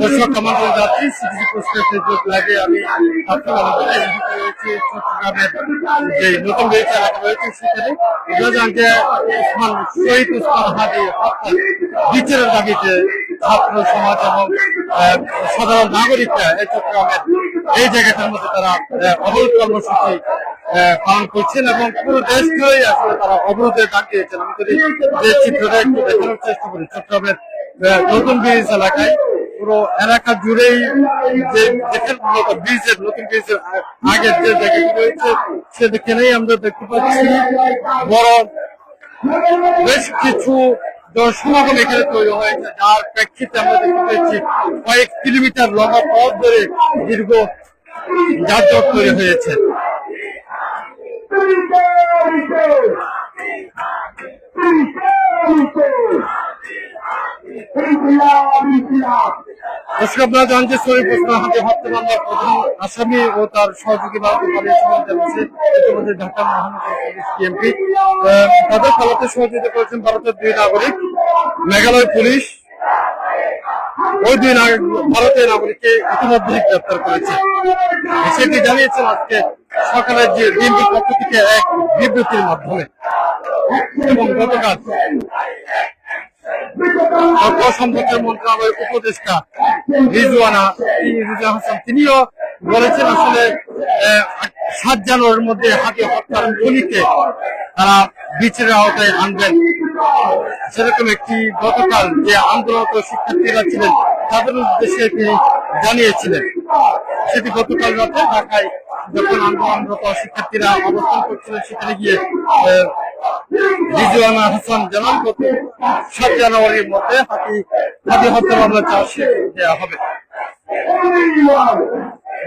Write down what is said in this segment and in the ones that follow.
দর্শক আমন্ত্রণ যাচ্ছি সিটিসি পোস্টের ফেসবুক লাইভে। আমি চট্টগ্রামের যে নতুন ব্রিজ এলাকা রয়েছে সেখানে শহীদ উসমান হাদি হত্যা বিচারের দাবিতে ছাত্র সমাজ এবং সাধারণ নাগরিকরা এই চট্টগ্রামের এই জায়গাটার মধ্যে তারা অবরোধ কর্মসূচি পালন করছেন এবং পুরো দেশ জুড়েই আসলে তারা অবরোধের ডাক দিয়েছেন। আমি যদি যে চিত্রটা একটু দেখানোর চেষ্টা করি, চট্টগ্রামের নতুন ব্রিজ এলাকায় পুরো এলাকা জুড়েই যে ব্রিজের নতুন ব্রিজের আগের যে জায়গাটি রয়েছে সেখানেই আমরা দেখতে পাচ্ছি বড় বেশ কিছু সমাগম এখানে তৈরি হয়েছে, যার প্রেক্ষিতে আমরা দেখতে পাচ্ছি কয়েক কিলোমিটার লম্বা পথ ধরে দীর্ঘ যানজট তৈরি হয়েছে। দর্শক আপনারা জানেন যে শরীফ ওসমান হাদি হত্যা মামলার প্রধান আসামি ও তার সহযোগী ইতিমধ্যে ঢাকা মহানগর পুলিশ পিএমপি তাদের পালাতে সহযোগিতা করেছেন ভারতের দুই নাগরিক। মেঘালয় পুলিশ ওই দুই ভারতীয় নাগরিককে ইতিমধ্যে গ্রেপ্তার করেছে। সেটি জানিয়েছেন আজকে সকালে যে বিএনপির পক্ষ থেকে এক বিবৃতির মাধ্যমে। এবং গতকাল তথ্য সম্প্রচার মন্ত্রণালয়ের উপদেষ্টা রিজওয়ানা হাসান তিনিও বলেছেন আসলে 7 জানুয়ারির মধ্যে হাদি হত্যার খুনিকে তারা বিচারের আওতায় আনবেন। সেরকম একটি গতকাল যে আন্দোলনরত শিক্ষার্থীরা ছিলেন তাদের উদ্দেশ্যে তিনি জানিয়েছিলেন। সেটি গতকাল রাতে ঢাকায় যখন আন্দোলনরত শিক্ষার্থীরা অবস্থান করছিলেন সেখানে গিয়ে রিজওয়ানা হাসান জানান গত 7 জানুয়ারির মধ্যে হাদি হত্যা মামলা চার্জশিট দেওয়া হবে।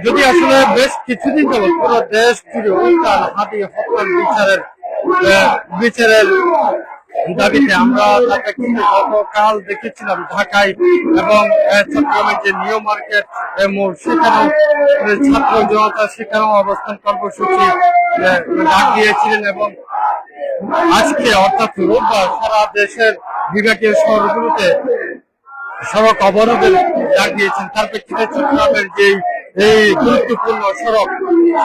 যদি আসলে বেশ কিছুদিন যাবৎ পুরো দেশ জুড়ে উত্তাল হাদি হত্যার বিচারের দাবিতে আমরা গতকাল দেখেছিলাম ঢাকায় এবং চট্টগ্রামের যে নিউ মার্কেট মোড় সেখানেও ছাত্র জনতা সেখানেও অবস্থান কর্মসূচি ডাক দিয়েছিলেন এবং আজকে অর্থাৎ রোববার সারা দেশের বিভাগীয় শহরগুলোতে সড়ক অবরোধের ডাক দিয়েছেন। তার প্রেক্ষিতে চট্টগ্রামের এই গুরুত্বপূর্ণ সড়ক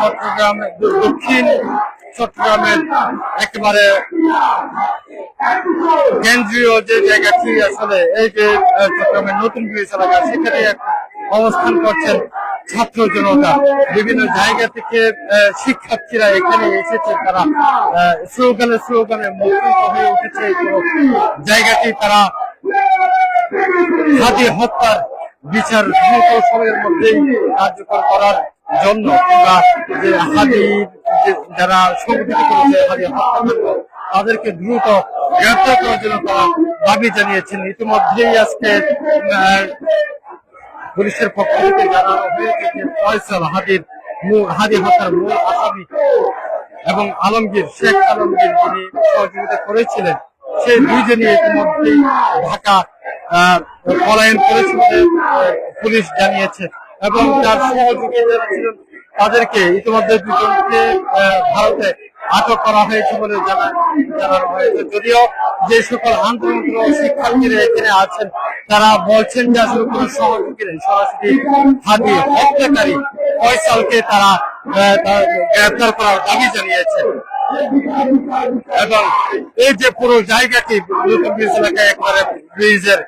চট্টগ্রামের দক্ষিণ চট্টগ্রামের একেবারে কেন্দ্রীয় যে জায়গাটি আসলে এই যে চট্টগ্রামের নতুন ব্রিজ এলাকা সেখানে অবস্থান করছেন ছাত্র জনতা। বিভিন্ন জায়গা থেকে শিক্ষার্থীরা এখানে এসেছে, তারা স্লোগানে মুখরিত হয়ে উঠেছে। জায়গাটি তারা হাদি হত্যার বিচার দ্রুত সময়ের মধ্যেই কার্যকর করার জন্য কিংবা যে হাদি যারা সংগঠিত করেছে হাদি হত্যা তাদেরকে দ্রুত গ্রেপ্তার করার জন্য তারা দাবি জানিয়েছেন। ইতিমধ্যেই আজকে পুলিশের পক্ষ থেকে জানানো হয়েছে যে ফয়সাল হাদি হত্যার মূল আসামি এবং শেখ আলমগীর যিনি সহযোগিতা করেছিলেন সেই দুইজনই ইতিমধ্যেই ঢাকা পলায়ন করেছে বলে পুলিশ জানিয়েছে এবং তার সহযোগী যারা ছিলেন তাদেরকে ইতিমধ্যে দুজনকে ভারতে আটক করা হয়েছে বলে জানানো হয়েছে। যদিও যে সকল আন্দোলনরত শিক্ষার্থীরা এখানে আছেন তারা বলছেন যে আসলে কোন সহযোগী নেই, সরাসরি হাদি হত্যাকারী ফয়সালকে তারা গ্রেফতার করার দাবি জানিয়েছে। এবং এই যে পুরো জায়গাটি নতুন ব্রিজ এলাকায় একবারে ব্রিজের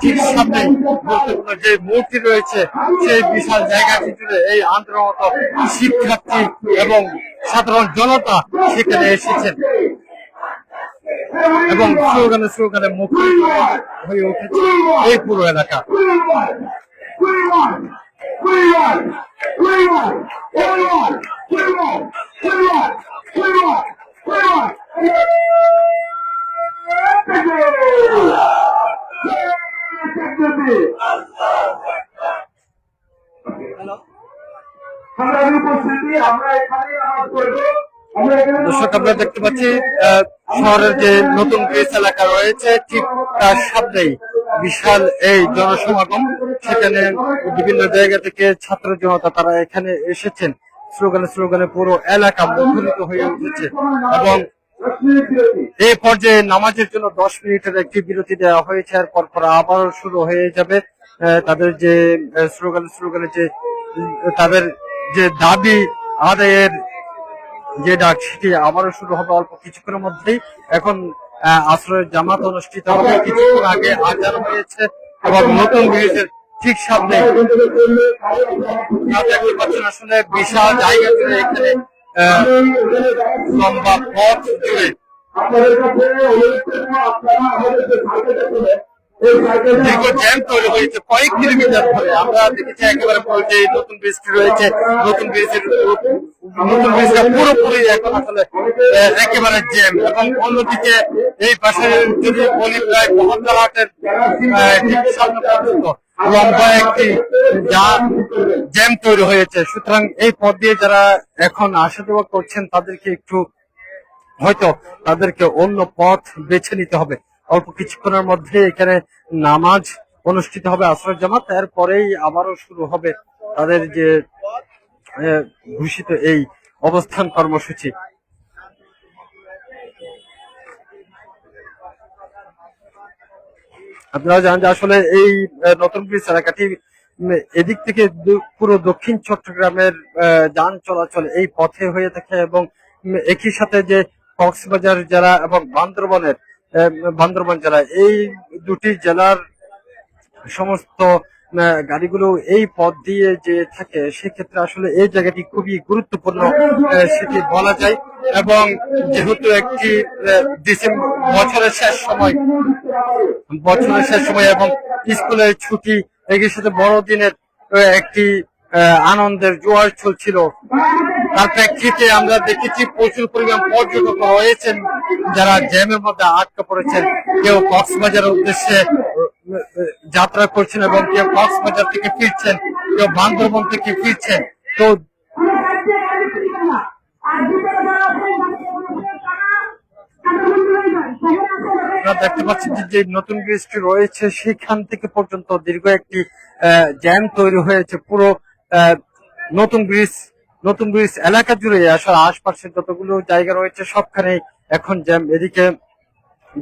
ঠিক সামনে গুরুত্বপূর্ণ যে মূর্তি রয়েছে সেই বিশাল জায়গাটি জুড়ে এই আন্দোলনরত শিক্ষার্থী এবং সাধারণ জনতা সেখানে এসেছেন এবং স্লোগানে মুখরিত হয়ে উঠেছে এই পুরো এলাকা। দর্শক আপনারা দেখতে পাচ্ছি শহরের যে নতুন ব্রিজ এলাকা রয়েছে ঠিক তার সামনেই বিশাল এই জনসমাগম। সেখানে বিভিন্ন জায়গা থেকে ছাত্র জনতা তারা এখানে এসেছেন, স্লোগানে পুরো এলাকা মুখরিত হয়ে উঠেছে এবং এই পর্যায়ে নামাজের জন্য 10 মিনিটের একটি বিরতি দেওয়া হয়েছে। আর পরপর আবারও শুরু হয়ে যাবে তাদের যে স্লোগানের যে তাদের যে দাবি আদায়ের যে ডাক সেটি আবারও শুরু হবে অল্প কিছুক্ষণের মধ্যেই। এখন আসরের জামাত অনুষ্ঠিত হবে, কিছুক্ষণ আগে আজান হয়েছে এবং নতুন ব্রিজের ঠিক সামনে দেখতে পাচ্ছেন আসলে বিশাল জায়গা জুড়ে এখানে লম্বা পথ জুড়ে দীর্ঘ জ্যাম তৈরি হয়েছে কয়েক কিলোমিটার ধরে। আমরা দেখেছি একেবারে যে নতুন ব্রিজটি রয়েছে, নতুন ব্রিজটা পুরোপুরি এখন আসলে একেবারে জ্যাম। এবং অন্যদিকে এই পাশে যদি বলি প্রায় মহল্লাহাটের ঠিক সামনে পর্যন্ত লম্বা একটি জ্যাম তৈরি হয়েছে। সুতরাং এই পথ দিয়ে যারা এখন আসা যাওয়া করছেন তাদেরকে একটু হয়তো তাদেরকে অন্য পথ বেছে নিতে হবে। অল্প কিছুক্ষণের মধ্যে এখানে নামাজ অনুষ্ঠিত হবে আসরের জামাত, এরপরেই আবারও শুরু হবে তাদের যে ঘোষিত এই অবস্থান কর্মসূচি। আপনারা জানেন যে আসলে এই নতুন ব্রিজ এলাকাটি এদিক থেকে পুরো দক্ষিণ চট্টগ্রামের যান চলাচল এই পথে হয়ে থাকে এবং একই সাথে যে কক্সবাজার জেলা এবং বান্দরবান জেলা, এই দুটি জেলার সমস্ত গাড়িগুলো এই পথ দিয়ে যে থাকে, সেক্ষেত্রে আসলে এই জায়গাটি খুবই গুরুত্বপূর্ণ সেটি বলা যায়। এবং যেহেতু একটি বছরের শেষ সময় এবং স্কুলের ছুটি, একই সাথে বড়দিনের একটি আনন্দের জোয়ার চলছিল, তার প্রেক্ষিতে আমরা দেখেছি প্রচুর পরিমাণ পর্যটক রয়েছেন যারা জ্যামের মধ্যে আটকা পড়েছেন। কেউ কক্সবাজারের উদ্দেশ্যে যাত্রা করছেন এবং কেউ কক্সবাজার থেকে ফিরছেন, কেউ বান্দরবন থেকে ফিরছেন। তো দেখতে পাচ্ছি যে নতুন ব্রিজটি রয়েছে সেখান থেকে পর্যন্ত দীর্ঘ একটি জ্যাম তৈরি হয়েছে। পুরো নতুন ব্রিজ এলাকা জুড়ে আসলে আশপাশের যতগুলো জায়গা রয়েছে সবখানে এখন জ্যাম। এদিকে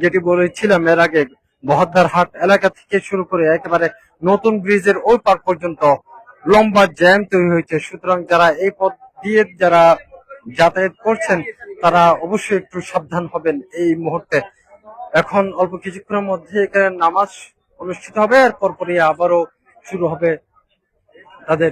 যেটি বলেছিলাম এর আগে, বহদ্দার হাট এলাকা থেকে শুরু করে একেবারে নতুন ব্রিজের ওই পার পর্যন্ত লম্বা জ্যাম তৈরি হয়েছে। সুতরাং যারা এই পথ দিয়ে যারা যাতায়াত করছেন তারা অবশ্যই একটু সাবধান হবেন এই মুহূর্তে। এখন অল্প কিছুক্ষণের মধ্যে এখানে নামাজ অনুষ্ঠিত হবে, আর পরপরই আবারও শুরু হবে তাদের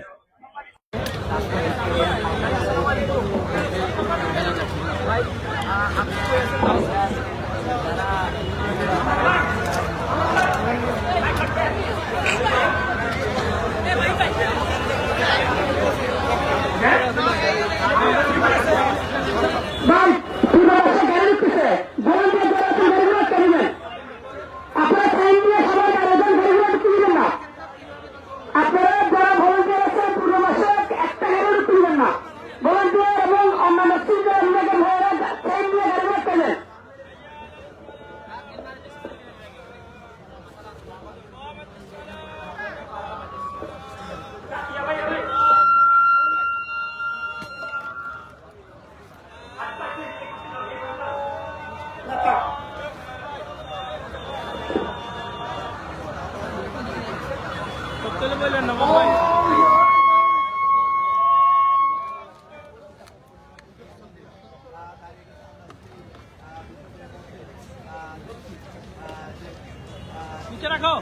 নিচে রাখো,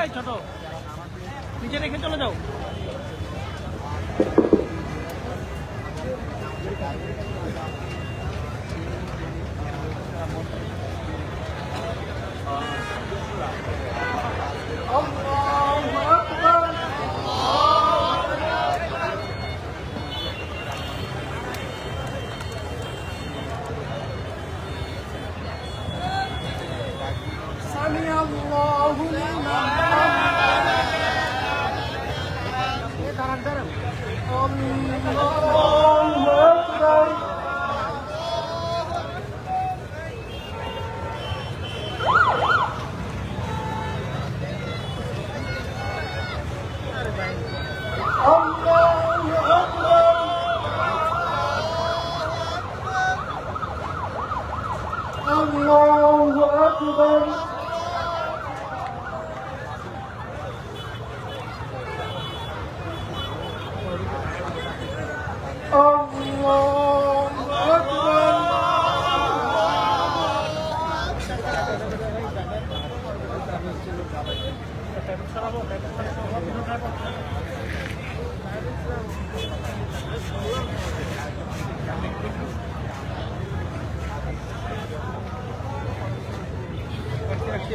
এই ছোট নিচে রেখে চলে যাও।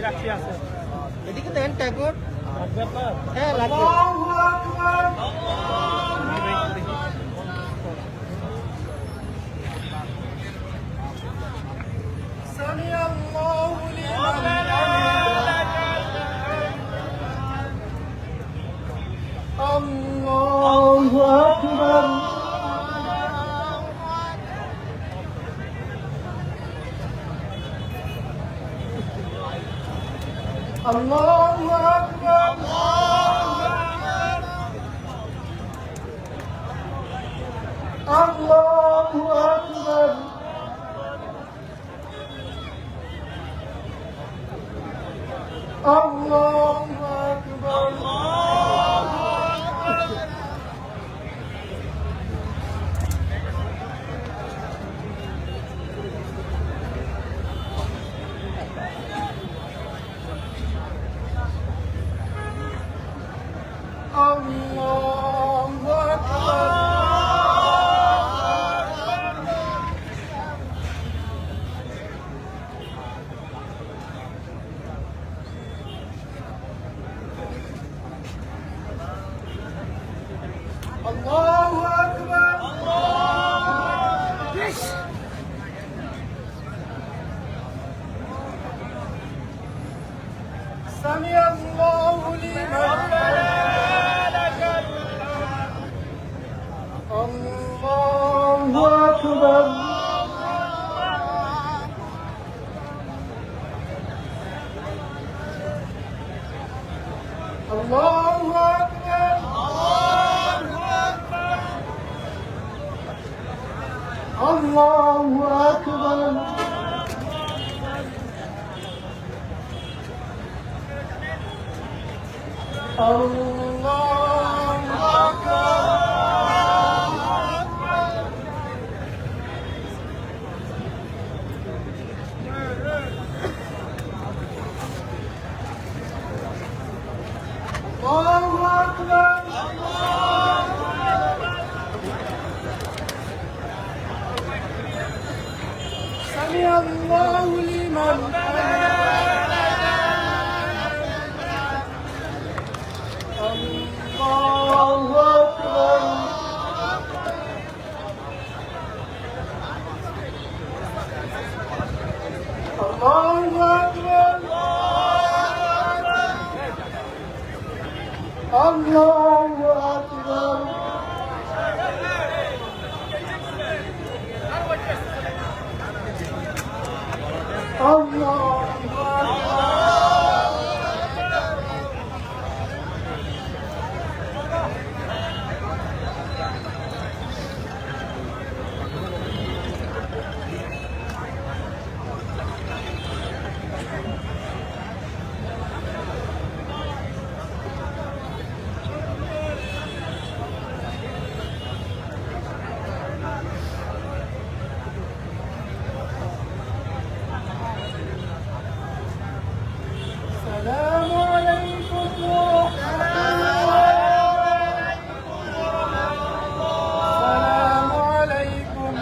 রাখছি আছে এদিকে দেখেন ট্যাগর। লাগবে আপনার? হ্যাঁ লাগবে। আল্লাহু আকবার। আল্লাহু আকবার। আল্লাহু আকবার। আল্লাহু আকবার। Allahu Akbar. Sami Allahu liman Allahu Akbar. Allahu Akbar. Allahu Akbar. Allahu Akbar. Allahu Akbar. Sami Allahu liman Allahu Akbar. Allahu Akbar. Allahu Akbar. Allahu السلام عليكم ورحمة الله. السلام عليكم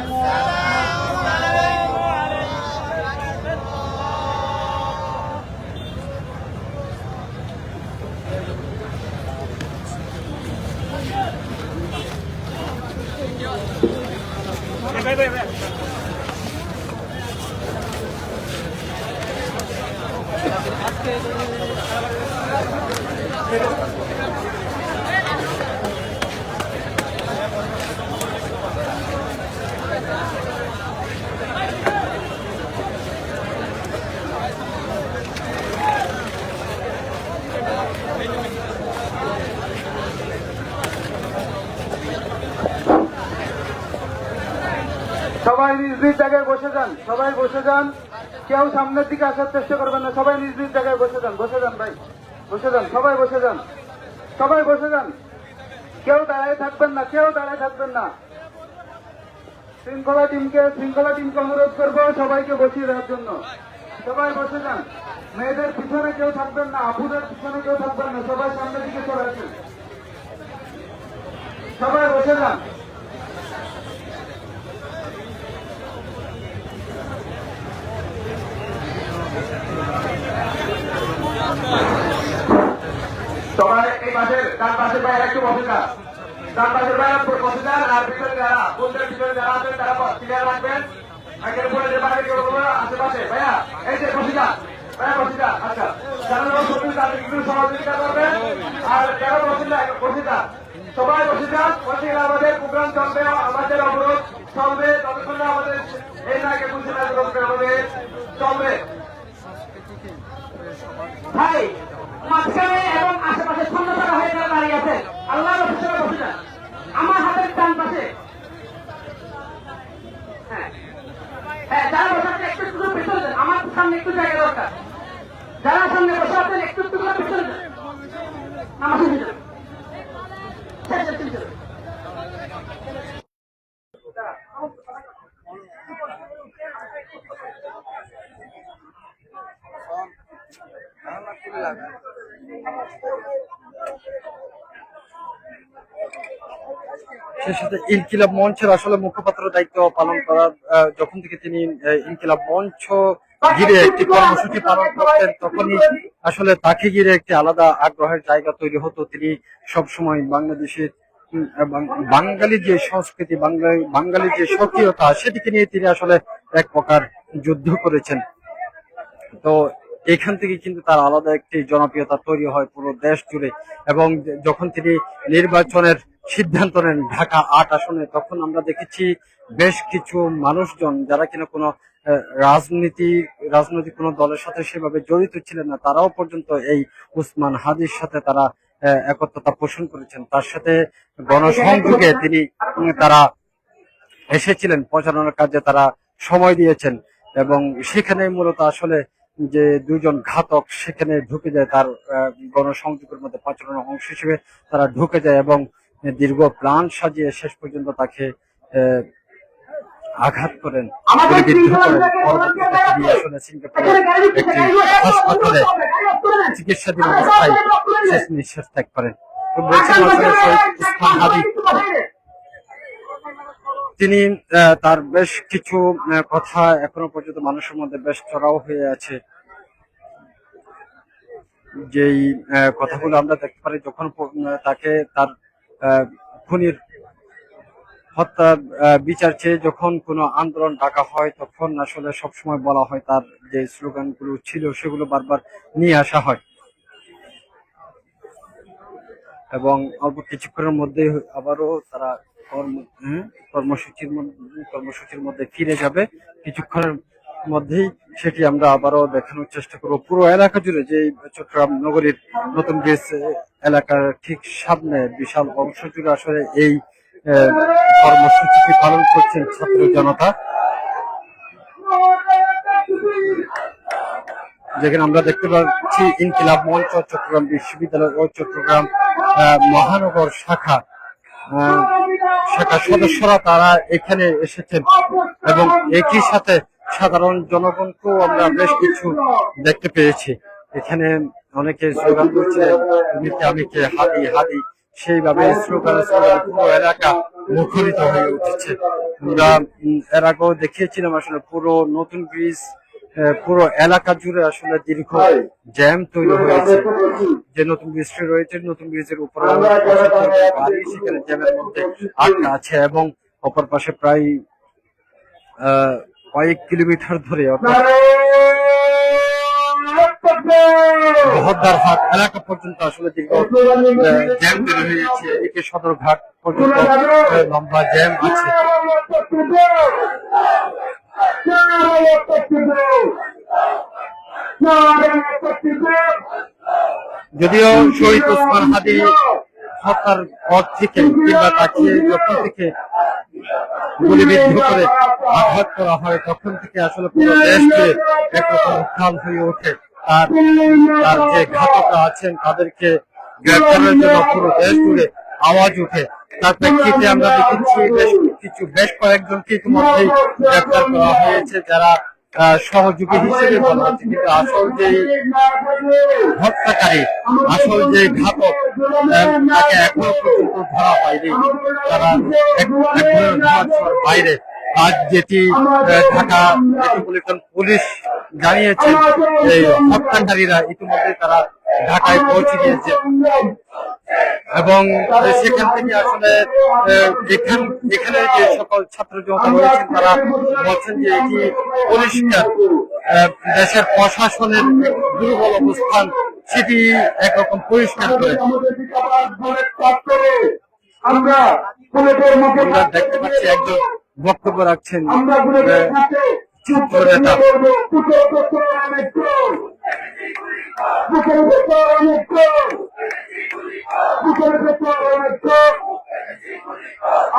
সবাই নিজ নিজ জায়গায় বসে যান, সবাই বসে যান, কেউ সামনের দিকে আসার চেষ্টা করবেন না, সবাই নিজ নিজ জায়গায় বসে যান, বসে যান ভাই, বসে যান, সবাই বসে যান, সবাই বসে যান, কেউ দাঁড়ায় থাকবেন না, কেউ দাঁড়ায় থাকবেন না। শৃঙ্খলা টিমকে অনুরোধ করবো সবাইকে বসিয়ে দেওয়ার জন্য। সবাই বসে যান। মেয়েদের পিছনে কেউ থাকবেন না, আপুদের পিছনে কেউ থাকবেন না, সবাই সামনের দিকে চলে আসেন। সবাই বসে যান। সবাই এই পাশের ডান পাশের বাইরে একটু বসে যান, ডান পাশের বাইরে বসে যান। আর পিছনে যারা বন্ধুদের পিছনে যারা আছেন তারা ক্লিয়ার রাখবেন। একের উপরে যে বাইরে কেউ আশেপাশে ভাইয়া এই যে বসে যান, ভাইয়া বসে যান। আচ্ছা, যারা বসে তাদের একটু সহযোগিতা করবেন। আর যারা বসে যান বসে যান, সবাই বসে যান। বসে গেলে আমাদের প্রোগ্রাম চলবে, আমাদের অবরোধ চলবে ততক্ষণ না আমাদের এই জায়গায় বুঝতে আমাদের চলবে। ভাই মাঝখানে এবং আশেপাশে সন্ন্যতারা হয়ে যারা দাঁড়িয়ে আছে, আল্লাহ বসে যান। আমার হাতের ডান পাশে হ্যাঁ হ্যাঁ, যারা বসে আছেন একটু একটু করে পিছনে যান, আমার সামনে একটু জায়গা দরকার। যারা সামনে বসে আছেন একটু একটু করে পিছনে যান, আমার সামনে যান। সেই সাথে ইনকিলাব মঞ্চের আসলে মুখপাত্র দায়িত্ব পালন করার যখন থেকে তিনি ইনকিলাব মঞ্চ ঘিরে একটি কর্মসূচি পালন করতেন, তখনই আসলে তাকে ঘিরে একটি আলাদা আগ্রহের জায়গা তৈরি হতো। তিনি সবসময় বাংলাদেশের বাঙালি যে সংস্কৃতি, বাঙালি যে স্বকীয়তা, সেটিকে নিয়ে তিনি আসলে এক প্রকার যুদ্ধ করেছেন। তো এখান থেকে কিন্তু তার আলাদা একটি জনপ্রিয়তা তৈরি হয় পুরো দেশ জুড়ে। এবং যখন তিনি নির্বাচনের সিদ্ধান্ত নেন ঢাকা ৮ আসনে, তখন আমরা দেখেছি বেশ কিছু মানুষজন যারা কিনা কোনো রাজনৈতিক কোনো দলের সাথে সেভাবে জড়িত ছিলেন না, তারাও পর্যন্ত এই উসমান হাদির সাথে তারা একত্রতা পোষণ করেছেন। তার সাথে গণসংযোগে তারা এসেছিলেন, প্রচারণার কাজে তারা সময় দিয়েছেন। এবং সেখানে মূলত আসলে যে দুজন ঘাতক সেখানে ঢুকে যায়, তার গণসংযোগের মধ্যে প্রচারণার অংশ হিসেবে তারা ঢুকে যায় এবং দীর্ঘ প্ল্যান সাজিয়ে শেষ পর্যন্ত তাকে আঘাত করেন, গুলিবিদ্ধ করেন। পরবর্তীতে তিনি আসলে সিঙ্গাপুরের একটি হাসপাতালে চিকিৎসাধীন অবস্থায় শেষ নিঃশ্বাস ত্যাগ করেন। তো বলছিলাম আসলে শহীদ উসমান হাদি তিনি তার বেশ কিছু কথা এখনো পর্যন্ত মানুষের মধ্যে বেশ চড়াও হয়ে আছে। যেই কথাগুলো আমরা দেখতে পারি, যখন তাকে তার খুনির হত্যা বিচার চেয়ে যখন কোনো আন্দোলন ডাকা হয়, তখন আসলে সবসময় বলা হয় তার যে স্লোগানগুলো ছিল সেগুলো বারবার নিয়ে আসা হয়। এবং অল্প কিছুক্ষণের মধ্যে আবারও তারা কর্মসূচির মধ্যে ফিরে যাবে। কিছুক্ষণের মধ্যেই সেটি আমরা আবারও দেখানোর চেষ্টা করব। পুরো এলাকা জুড়ে, যে চট্টগ্রাম নগরীর নতুন ব্রিজ এলাকার ঠিক সামনে বিশাল অংশ জুড়ে আসলে এই কর্মসূচিটি পালন করছেন ছাত্র জনতা। যেখানে আমরা দেখতে পাচ্ছি ইনকিলাব মঞ্চ, চট্টগ্রাম বিশ্ববিদ্যালয় ও চট্টগ্রাম মহানগর শাখা সদস্যরা তারা এখানে এসেছেন। এবং একই সাথে সাধারণ জনগণকেও আমরা বেশ কিছু দেখতে পেয়েছি। এখানে অনেকে স্লোগান করছে, আমি কে হাদি হাদি, সেইভাবে স্লোগান পুরো এলাকা মুখরিত হয়ে উঠেছে। আমরা এর আগেও দেখিয়েছিলাম আসলে পুরো নতুন ব্রিজ, পুরো এলাকা জুড়ে আসলে দীর্ঘ জ্যাম তৈরি হয়েছে। যে নতুন ব্রিজটি রয়েছে, নতুন ব্রিজের উপরে গাড়ি সেখানে জ্যামের মধ্যে আটকা আছে এবং অপর পাশে প্রায় কয়েক কিলোমিটার ধরে বহদ্দারহাট এলাকা পর্যন্ত আসলে দীর্ঘ জ্যাম তৈরি হয়েছে। এদিকে সদরঘাট পর্যন্ত লম্বা জ্যাম আছে। যদিও শহীদ উসমান হাদি হত্যার পর থেকে কিংবা তাকে যখন থেকে গুলিবিদ্ধ করে আঘাত করা হয়, তখন থেকে আসলে পুরো দেশকে একরকম উত্থান হয়ে ওঠে। তার যে ঘাতকরা আছেন তাদেরকে গ্রেফতারের জন্য পুরো দেশ জুড়ে আওয়াজ উঠে। তার প্রেক্ষিতে আমরা দেখেছি বেশ কয়েকজনকে ইতিমধ্যেই গ্রেফতার করা হয়েছে, যারা সহযোগী হিসেবে বলা হচ্ছে, কিন্তু আসল যে হত্যাকারী, আসল যে ঘাতক, তাকে এখনো পর্যন্ত ধরা হয়নি। তারা এক ধরনের ধরাছোঁয়ার বাইরে। আজ যেটি ঢাকা মেট্রোপলিটন পুলিশ জানিয়েছেন, এই হত্যাকারীরা ইতিমধ্যে তারা ঢাকায় পৌঁছে গিয়েছে এবং সেখান থেকে আসলে এখানে যে সকল ছাত্র জনতা রয়েছেন তারা বলছেন যে এটি পরিষ্কার দেশের প্রশাসনের দুর্বল অবস্থান সেটি একরকম পরিষ্কার করে। আমরা দেখতে পাচ্ছি একজন বক্তব্য রাখছেন চিত্র নেতা।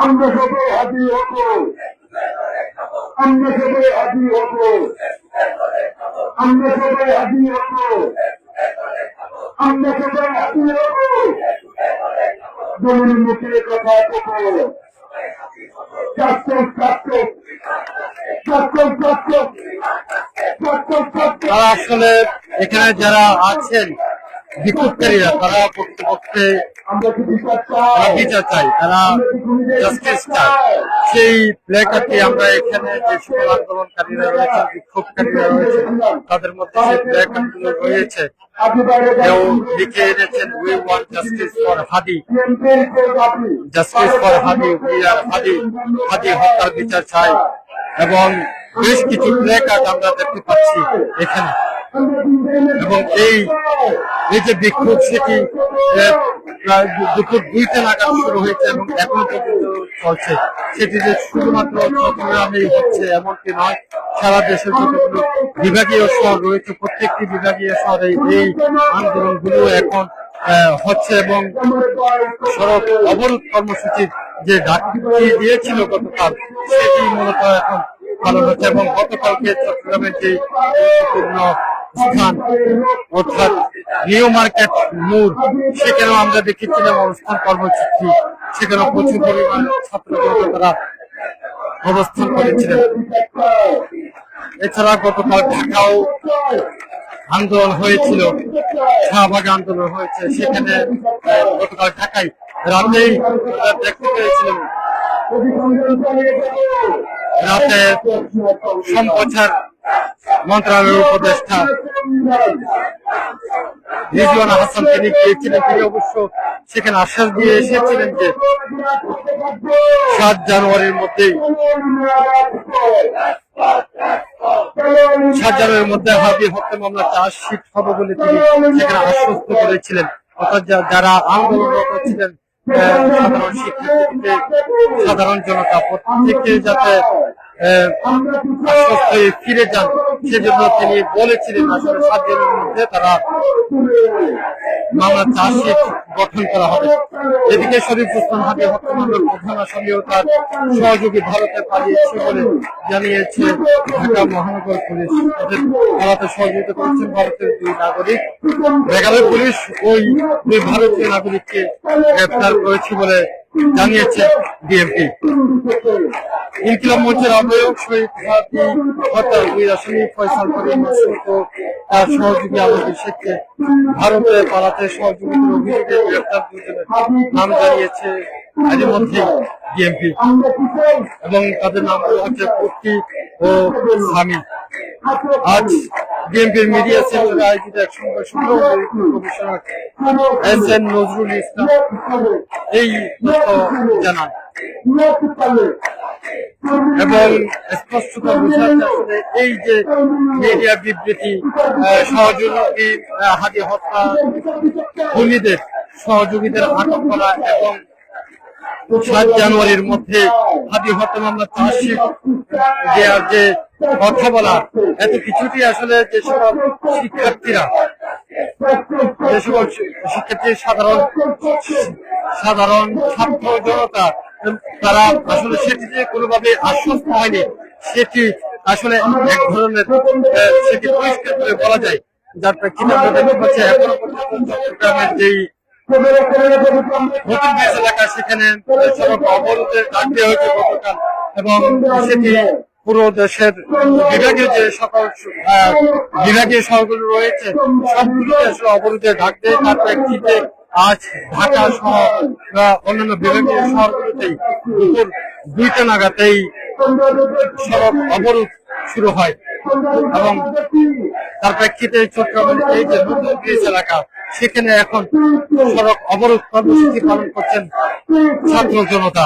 আমরা সবাই হাজির হবো, আমরা সবাই হাজির হবো, আমরা সবাই হাজির হবো, আমরা সবাই হাজির হবো। দলের মুখে কথা বলো, তারা আসলে এখানে যারা আছেন বিক্ষোভকারীরা, তারা প্রকৃতপক্ষে বিচার চাই, তারা জাস্টিস চায়। সেই প্লেকার্ডটি আমরা এখানে যে সকল আন্দোলনকারীরা রয়েছেন, বিক্ষোভকারীরা রয়েছেন, তাদের মধ্যে সেই প্লেকার্ডগুলো রয়েছে। কেউ লিখে এনেছেন we want justice for Hadi, justice for Hadi, we are Hadi, Hadi হত্যার বিচার চাই। এবং বেশ কিছু প্লেকার্ড আমরা দেখতে পাচ্ছি এখানে। এবং এই যে বিক্ষোভ সেটি প্রায় দুপুর 2টা নাগাদ শুরু হয়েছে এবং এখনো পর্যন্ত চলছে। সেটি যে শুধুমাত্র চট্টগ্রামেই হচ্ছে এমনটি নয়, সারা দেশের যতগুলো বিভাগীয় শহর রয়েছে প্রত্যেকটি বিভাগীয় শহরে এই আন্দোলনগুলো এখন হচ্ছে এবং সড়ক অবরোধ কর্মসূচির যে ডাকটি দিয়েছিল গতকাল সেটি মূলত এখন পালন হচ্ছে। এবং গতকালকে চট্টগ্রামের যে গুরুত্বপূর্ণ স্থান অর্থাৎ নিউ মার্কেট মোড়, সেখানেও আমরা দেখেছিলাম অবস্থান কর্মসূচি, সেখানে প্রচুর পরিমাণ ছাত্র জনতা অবস্থান করেছিলেন। এছাড়া গতকাল ঢাকাও আন্দোলন হয়েছিল, শাহবাগে আন্দোলন হয়েছে, সেখানে গতকাল ঢাকায় রাতেই দেখতে পেয়েছিলেন রাতে সম্প্রচার মন্ত্রণালয়ের উপদেষ্টা রিজওয়ানা হাসান তিনি গিয়েছিলেন। তিনি অবশ্য সেখানে আশ্বাস দিয়ে এসেছিলেন যে 7 জানুয়ারির মধ্যেই হাদি হত্যা মামলা চার্জশিট হবে বলে তিনি সেখানে আশ্বস্ত করেছিলেন। অর্থাৎ যারা আন্দোলনরত ছিলেন, সাধারণ শিক্ষার্থী, সাধারণ জনতা, প্রত্যেকে যাতে আশ্বস্ত হয়ে ফিরে যান সেজন্য তিনি বলেছিলেন আসলে 7 দিনের মধ্যে তারা মামলা চার্জশিট গঠন করা হবে। এদিকে শরীফ ওসমান হাদি হত্যা মামলার প্রধান আসামি ও তার সহযোগী ভারতে পালিয়েছে বলে জানিয়েছে ঢাকা মহানগর পুলিশ। তাদের পালাতে সহযোগিতা করেছেন ভারতের 2 নাগরিক। মেঘালয় পুলিশ ওই 2 ভারতীয় নাগরিককে গ্রেফতার করেছে বলে জানিয়েছে বিএনপি। ইনকিলাব মঞ্চের আহ্বায়ক শহীদ হাদি হত্যার 2 আসামি ফয়সাল করিম মাসুদ ও তার সহযোগী আলমগীর শেখকে ভারতে পালাতে সহযোগিতার অভিযোগে গ্রেফতার 2 জনের নাম জানিয়েছে এর মধ্যে বিএনপি এবং তাদের নাম হচ্ছে পক্ষী ও স্বামী। আজ বিএনপির মিডিয়া সেন্টারে আয়োজিত এক সংবাদ কমিশনার এস.এন. নজরুল ইসলাম এই তথ্য জানান এবং স্পষ্টতা বোঝাচ্ছে আসলে এই যে মিডিয়া বিবৃতি সহযোগী হাদি হত্যা খুনিদের সহযোগীদের আটক করা এবং 7 জানুয়ারির মধ্যে হাদি হত্যা মামলা চার্জশিট দেওয়ার যে কথা বলা, এত কিছুটি আসলে যে সকল শিক্ষার্থীরা, যে সকল শিক্ষার্থী, সাধারণ ছাত্র জনতা, তারা আসলে সেটিতে কোনোভাবে আশ্বস্ত হয়নি। সেটি আসলে এক ধরনের সেটি পরিষ্কার করে বলা যায়, যার প্রেক্ষিতে আমরা দেখতে পাচ্ছি এখনো পর্যন্ত চট্টগ্রামের যেই নতুন ব্রিজ এলাকা সেখানে সড়ক অবরোধের ডাক দেওয়া হয়েছে গতকাল এবং সেটি পুরো দেশের বিভাগীয় যে সকল বিভাগীয় শহরগুলো রয়েছে সবগুলোতে আসলে অবরোধে ডাক দেয়। তার প্রেক্ষিতে আজ ঢাকা সহ অন্যান্য বিভাগীয় শহরগুলোতেই দুপুর 2টা নাগাদেই সড়ক অবরোধ শুরু হয় এবং তার প্রেক্ষিতে চট্টগ্রামের এই যে নতুন ব্রিজ এলাকা সেখানে এখন সড়ক অবরোধ কর্মসূচি পালন করছেন ছাত্র জনতা।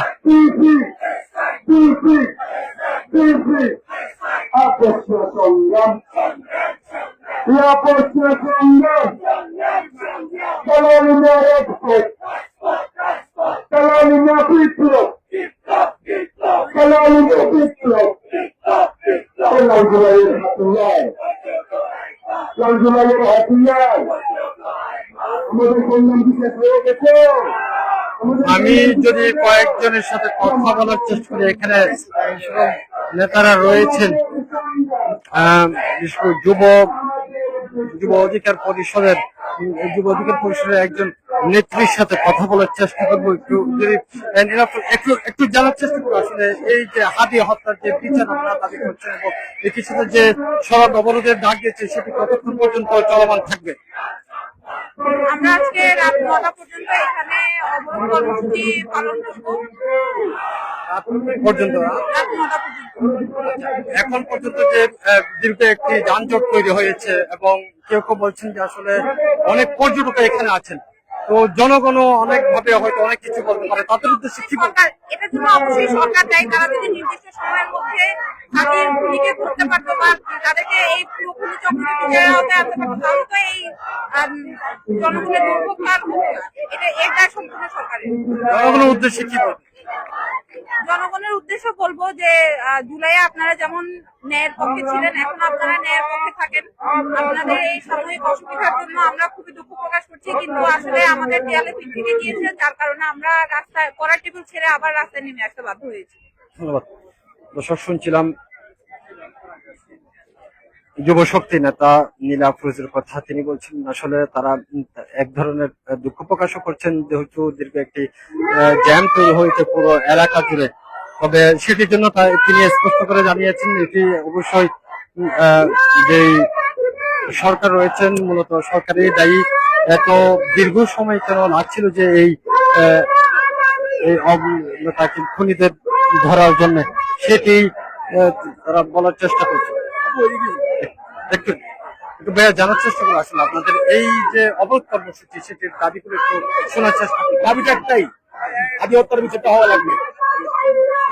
আমি যদি কয়েকজনের সাথে কথা বলার চেষ্টা করি, এখানে নেতারা রয়েছেন, বিশেষ করে যুব অধিকার পরিষদের একজন নেত্রীর সাথে কথা বলার চেষ্টা করবো। একটু যদি একটু জানার চেষ্টা করবো আসলে এই যে হাদি হত্যার যে বিচার আপনারা দাবি করছেন এবং একই সাথে যে সড়ক অবরোধের ডাক দিয়েছে সেটি কতক্ষণ পর্যন্ত চলমান থাকবে? আমরা আজকে রাত 9টা পর্যন্ত এখানে অবরোধ কর্মসূচি পালন করবো। এখন পর্যন্ত যে দীর্ঘ একটি যানজট তৈরি হয়েছে এবং কেউ কেউ বলছেন যে আসলে অনেক পর্যটক এখানে আছেন, তো জনগণও অনেক ভাবে হয়তো অনেক কিছু বলতে পারে, তাদের উদ্দেশ্যে কি বলবেন? এটার জন্য অবশ্যই সরকার দায়ী। তারা যদি নির্দিষ্ট সময়ের মধ্যে হাতির খুনিকে ধরতে পারতো বা তাদেরকে এই পুরো খুনি চক্রকে বিচারের আওতায় আনতে পারতো তাহলে তো এই জনগণের দুর্ভোগটা আর হতো না। এর দায় সম্পূর্ণ সরকারের। জনগণের উদ্দেশ্যে কি বলবেন? জনগণের উদ্দেশ্য বলবো যে জুলাইয়ে আপনারা যেমন ন্যায়ের পক্ষে ছিলেন, এখন আপনারা ন্যায়ের পক্ষে থাকেন। আপনাদের এই সাময়িক অসুবিধার জন্য আমরা খুবই দুঃখ প্রকাশ করছি, কিন্তু আসলে আমাদের দেয়ালে পিঠ থেকে গিয়েছে, যার কারণে আমরা রাস্তায় পড়ার টেবিল ছেড়ে আবার রাস্তায় নেমে আসতে বাধ্য হয়েছি। ধন্যবাদ। দর্শক, শুনছিলাম যুব শক্তি নেতা নীলা আফরোজের কথা। তিনি বলছেন আসলে তারা এক ধরনের দুঃখ প্রকাশও করছেন যেহেতু দীর্ঘ একটি জ্যাম তৈরি হয়েছে পুরো এলাকা জুড়ে। তবে সেটির জন্য তিনি স্পষ্ট করে জানিয়েছেন এটি অবশ্যই যে সরকার রয়েছেন মূলত সরকারই দায়ী। এত দীর্ঘ সময় কেন লাগছিল যে এই খুনিদের ধরার জন্য, সেটি তারা বলার চেষ্টা করছে। একটু ভাইয়া জানার চেষ্টা করবো আসলে আপনাদের এই যে অবরোধ কর্মসূচি সেটির দাবি করে একটু শোনার চেষ্টা করি। দাবিটা একটাই, হাদি হত্যার বিচারটা হওয়া লাগবে।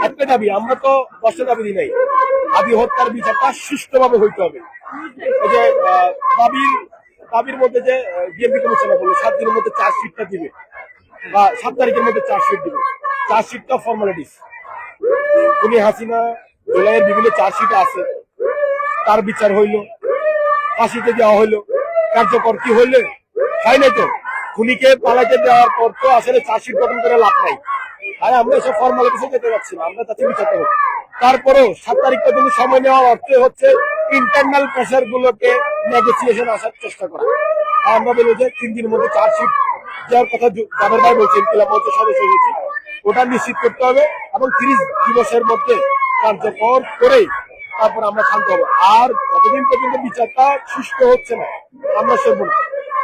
একটা দাবি, আমরা তো 10টা দাবি দিই নাই। হাদি হত্যার বিচারটা সুষ্ঠুভাবে হইতে হবে। এই যে দাবির মধ্যে যে বিএনপি কমিশনে বললো 7 দিনের মধ্যে চার্জশিটটা দিবে বা 7 তারিখের মধ্যে চার্জশিট দিবে। চার্জশিটটা ফর্মালিটিস। উনি হাসিনা জুলাইয়ের বিভিন্ন চার্জশিট আছে, তার বিচার হইল, ফাঁসিতে দেওয়া হইলো, কার্যকর কি হইলে হয় নাই তো। খুনিকে পালাইতে দেওয়ার পর তো আসলে চার্জশিট গঠন করে লাভ নাই। আর আমরা এসব ফর্মালিটিসে যেতে যাচ্ছি না, আমরা চাচ্ছি বিচারটা হোক। তারপরেও 7 তারিখ পর্যন্ত সময় নেওয়ার অর্থ হচ্ছে ইন্টারনাল প্রেসার গুলোকে নেগোসিয়েশন আসার চেষ্টা করা। আর আমরা বলি যে 3 দিনের মধ্যে চার্জশিট দেওয়ার কথা জাবের ভাই বলছেন, ক্লাব মঞ্চের সদস্য হয়েছি, ওটা নিশ্চিত করতে হবে এবং 30 দিবসের মধ্যে কার্যকর করে তারপর আমরা শান্ত হবো। আর কতদিন পর্যন্ত বিচারটা সুষ্ঠু হচ্ছে না আমরা সরব না,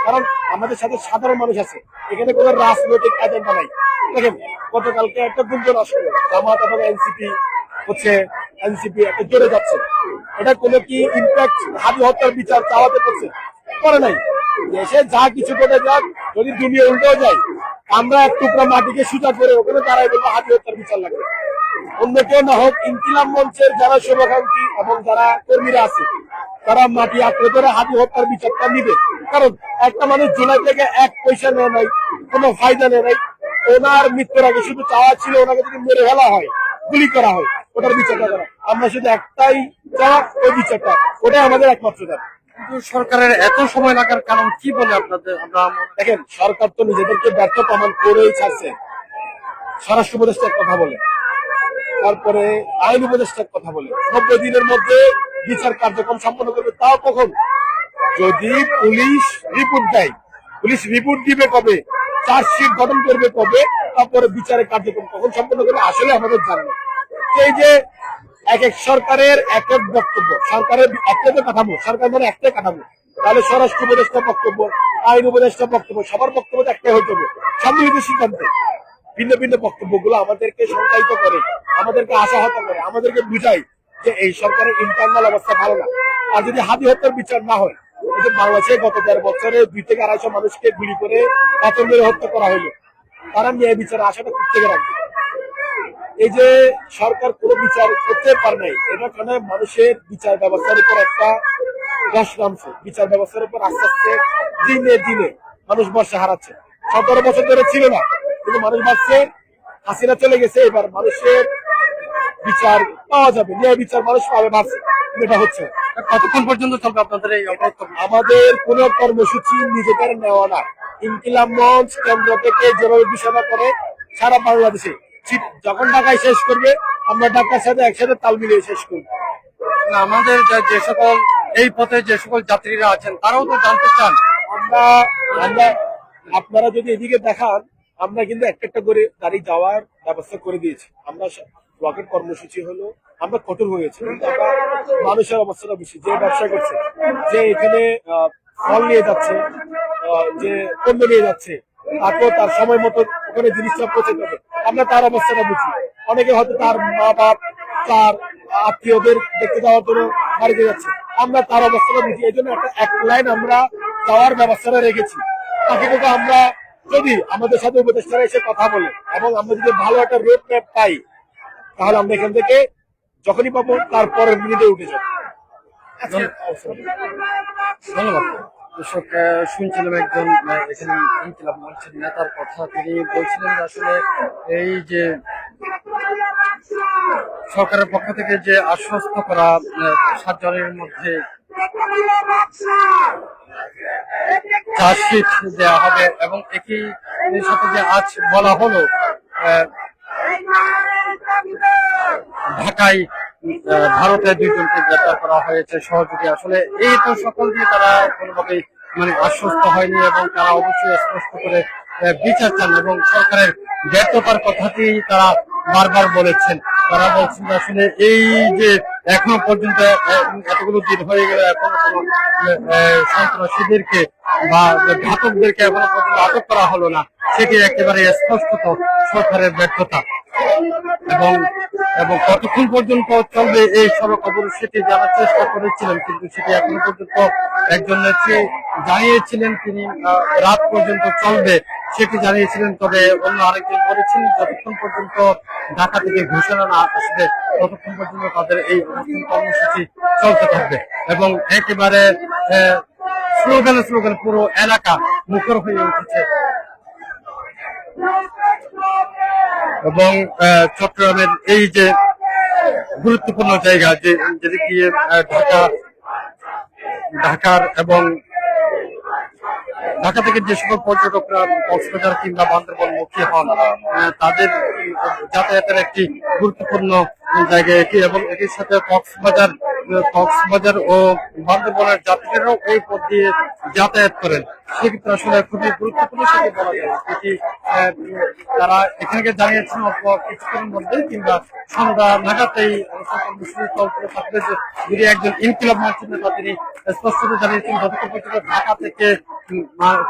কারণ আমাদের সাথে সাধারণ মানুষ আছে, এখানে কোনো রাজনৈতিক এজেন্ডা নাই। দেখেন গতকালকে একটা গুঞ্জন আসলো জামাত এবং এনসিপি একটা জোরে যাচ্ছে, এটা কোনো কি ইম্প্যাক্ট হাদি হত্যার বিচার চাওয়াতে করছে? করে নাই। দেশে যা কিছু করে যাক, যদি দুনিয়া উল্টেও যায়, আমরা এক টুকরা মাটিকে সুজা করে ওখানে দাঁড়াই বলবো হাদি হত্যার বিচার লাগবে। অন্য কেউ না হোক, ইনকিলাব মঞ্চের যারা শুভাকাঙ্ক্ষী এবং যারা কর্মীরা আছে তারা মাটি আঁকড়ে ধরে হাদি হত্যার বিচারটা নিবে। কারণ একটা মানুষ জুলাই থেকে 1 পয়সা নেয় নাই, কোনো ফায়দা নেয় নাই। ওনার মৃত্যুর আগে শুধু চাওয়া ছিল ওনাকে যদি মেরে ফেলা হয়, গুলি করা হয়, ওটার বিচারটা করা। আমরা শুধু একটাই চাওয়া, ওই বিচারটা, ওটাই আমাদের একমাত্র দাবি। কিন্তু সরকারের এত সময় লাগার কারণ কি বলে আপনাদের? আমরা দেখেন, সরকার তো নিজেদেরকে ব্যর্থ প্রমাণ করেই ছাড়ছে। স্বরাষ্ট্র উপদেষ্টার কথা বলে, তারপরে আইন উপদেষ্টার কথা বলে 90 দিনের মধ্যে বিচার কার্যক্রম সম্পন্ন করবে। তাও কখন? যদি পুলিশ রিপোর্ট দেয়। পুলিশ রিপোর্ট দিবে কবে, চার্জশিট গঠন করবে কবে, তারপরে বিচারের কার্যক্রম কখন সম্পন্ন করবে আসলে আমাদের জানা নেই। এই যে এক এক সরকারের এক এক বক্তব্য, সরকারের একটাই তো কাঠামো, সরকার মানে একটাই কাঠামো, তাহলে স্বরাষ্ট্র উপদেষ্টা বক্তব্য, আইন উপদেষ্টা বক্তব্য, সবার বক্তব্য তো একটাই হইতে হবে। সম্মিলিত সিদ্ধান্তে ভিন্ন ভিন্ন বক্তব্যগুলো আমাদেরকে সংজ্ঞায়িত করে, আমাদেরকে আশাহত করে, আমাদেরকে বুঝায় যে এই সরকারের ইন্টারনাল অবস্থা ভালো না। আর যদি হাদি হত্যার বিচার না হয়, এই যে বাংলাদেশে গত 13 বছরে 2 থেকে 250 মানুষকে গুলি করে পাথর মেরে হত্যা করা হলো, তারা ন্যায় বিচারের আশাটা কোথা থেকে রাখবে? এই যে সরকার কোনো বিচার করতে পারে নাই, এটার কারণে মানুষের বিচার ব্যবস্থার উপর একটা ধস নামছে। বিচার ব্যবস্থার উপর আস্তে আস্তে দিনে দিনে মানুষ ভরসা হারাচ্ছে। 17 বছর ধরে ছিল না, কিন্তু মানুষ ভাবছে হাসিনা চলে গেছে, এবার মানুষের বিচার পাওয়া যাবে, ন্যায় বিচার মানুষ পাবে ভাবছে, এটা হচ্ছে না। কতক্ষণ পর্যন্ত চলবে আপনাদের এই অবরোধ? আমাদের কোন কর্মসূচি নিজেদের নেওয়া না। ইনকিলাব মঞ্চ কেন্দ্র থেকে যেভাবে ঘোষণা করে সারা বাংলাদেশে যখন ঢাকায় শেষ করবে, আমরা ঢাকার সাথে একসাথে তাল মিলিয়ে শেষ করবো। আমাদের যে সকল এই পথে যে সকল যাত্রীরা আছেন তারাও তো জানতে চান। আমরা আপনারা যদি এদিকে দেখান, আমরা কিন্তু একটা একটা করে গাড়ি যাওয়ার ব্যবস্থা করে দিয়েছি। আমরা ব্লকের কর্মসূচি হলো আমরা কঠোর হয়েছি, কিন্তু আমরা মানুষের অবস্থাটা বেশি, যে ব্যবসা করছে, যে এখানে ফল নিয়ে যাচ্ছে, যে পণ্য নিয়ে যাচ্ছে, তারপর তার সময় মতো ওখানে জিনিসটা পৌঁছে যাবে, আমরা তার অবস্থাটা বুঝি। অনেকে হয়তো তার মা বাপ, তার আত্মীয়দের দেখতে যাওয়ার জন্য বাড়িতে যাচ্ছে, আমরা তার অবস্থাটা বুঝি। এই জন্য এক লাইন আমরা যাওয়ার ব্যবস্থাটা রেখেছি। তাকে কিন্তু আমরা যদি আমাদের সাথে উপদেষ্টারা এসে কথা বলে এবং আমরা যদি ভালো একটা রোড ম্যাপ পাই, তাহলে আমরা এখান থেকে যখনই পাবো তারপরের মিনিটে উঠে যাবো। ধন্যবাদ। দর্শক, শুনছিলাম একজন এখানে ইনকিলাব মঞ্চের নেতার কথা। তিনি বলছিলেন যে আসলে এই যে সরকারের পক্ষ থেকে যে আশ্বস্ত করা 7 জনের মধ্যে চার্জশিট দেওয়া হবে এবং একই সাথে যে আজ বলা হলো ঢাকায় ভারতের 2 জনকে গ্রেপ্তার করা হয়েছে সহযোগী, আসলে এই তো সকল দিয়ে তারা কোনোভাবেই আশ্বস্ত হয়নি এবং তারা অবশ্যই স্পষ্ট করে বিচার চান এবং সরকারের ব্যর্থতার কথাটি তারা বারবার বলেছেন। তারা বলছেন যে আসলে এই যে এখনো পর্যন্ত এতগুলো দিন হয়ে গেল এখনো কোনো সন্ত্রাসীদেরকে বা ঘাতকদেরকে এখনো পর্যন্ত আটক করা হলো না, সেটি একেবারে স্পষ্টত সরকারের ব্যর্থতা। এবং কতক্ষণ পর্যন্ত চলবে এই সড়ক অবরোধ সেটি জানার চেষ্টা করেছিলেন, কিন্তু সেটি এখনো পর্যন্ত একজন নেত্রী জানিয়েছিলেন তিনি রাত পর্যন্ত চলবে সেটি জানিয়েছিলেন। তবে অন্য আরেকজন বলেছেন যতক্ষণ পর্যন্ত ঢাকা থেকে ঘোষণা না আসবে ততক্ষণ পর্যন্ত তাদের এই অবস্থান কর্মসূচি চলতে থাকবে এবং একেবারে স্লোগানে স্লোগানে পুরো এলাকা মুখর হয়ে উঠেছে। এবং চট্টগ্রামের এই যে গুরুত্বপূর্ণ জায়গা যেদিকে ঢাকার এবং ঢাকা থেকে যে সকল পর্যটকরা কক্সবাজার কিংবা বান্দরবান মুখী হন তাদের যাতায়াতের একটি গুরুত্বপূর্ণ জায়গা এটি এবং এটির সাথে কক্সবাজার ও বান্দরবানের যাত্রীরাও এই পথ দিয়ে যাতায়াত করেন, সেক্ষেত্রে আসলে খুবই গুরুত্বপূর্ণ সেটি বলা যায়। এটি তারা এখানে জানিয়েছেন অল্প কিছুক্ষণের মধ্যে কিংবা সন্ধ্যা নাগাদ এই কর্মসূচি চলতে থাকবে। যদি একজন ইনকিলাব মঞ্চের নেতা তিনি স্পষ্টত জানিয়েছেন যতক্ষণ পর্যন্ত ঢাকা থেকে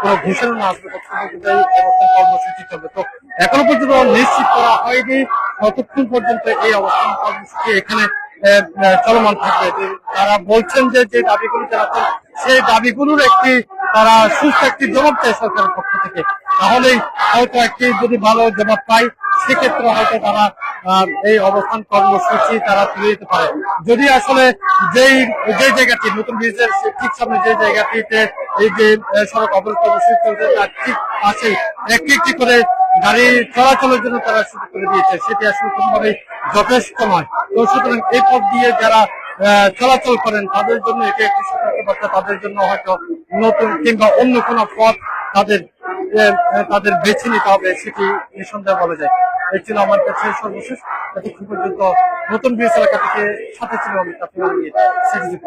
কোনো ঘোষণা না আসবে ততক্ষণ পর্যন্ত এই অবস্থান কর্মসূচি চলবে। তো এখনো পর্যন্ত নিশ্চিত করা হয়নি ততক্ষণ পর্যন্ত এই অবস্থান কর্মসূচি এখানে চলমান থাকবে। তারা বলছেন যে দাবিগুলো জানাচ্ছেন সেই দাবিগুলোর একটি তারা সুস্থ একটি জবাব চায় সরকারের পক্ষ থেকে, তাহলেই হয়তো একটি যদি ভালো জবাব পাই সেক্ষেত্রে হয়তো তারা এই অবস্থান কর্মসূচি তারা তুলে দিতে পারে। যদি আসলে যে জায়গাটি নতুন ব্রিজের ঠিক সামনে যে জায়গাটিতে এই যে সড়ক অবরোধ কর্মসূচি চলছে তার ঠিক পাশেই একটি একটি করে গাড়ি চলাচলের জন্য তারা শুরু করে দিয়েছে, সেটি আসলে কোনোভাবেই যথেষ্ট নয়। তো সুতরাং এই পথ দিয়ে যারা চলাচল করেন তাদের জন্য এটি একটি সতর্কবার্তা, তাদের জন্য হয়তো নতুন কিংবা অন্য কোনো পথ তাদের বেছে নিতে হবে, সেটি নিঃসন্দেহে বলা যায়। এই ছিল আমার কাছে সর্বশেষ। এতক্ষণ পর্যন্ত নতুন ব্রিজ এলাকা থেকে সাথে ছিল আমি সিটিজেন।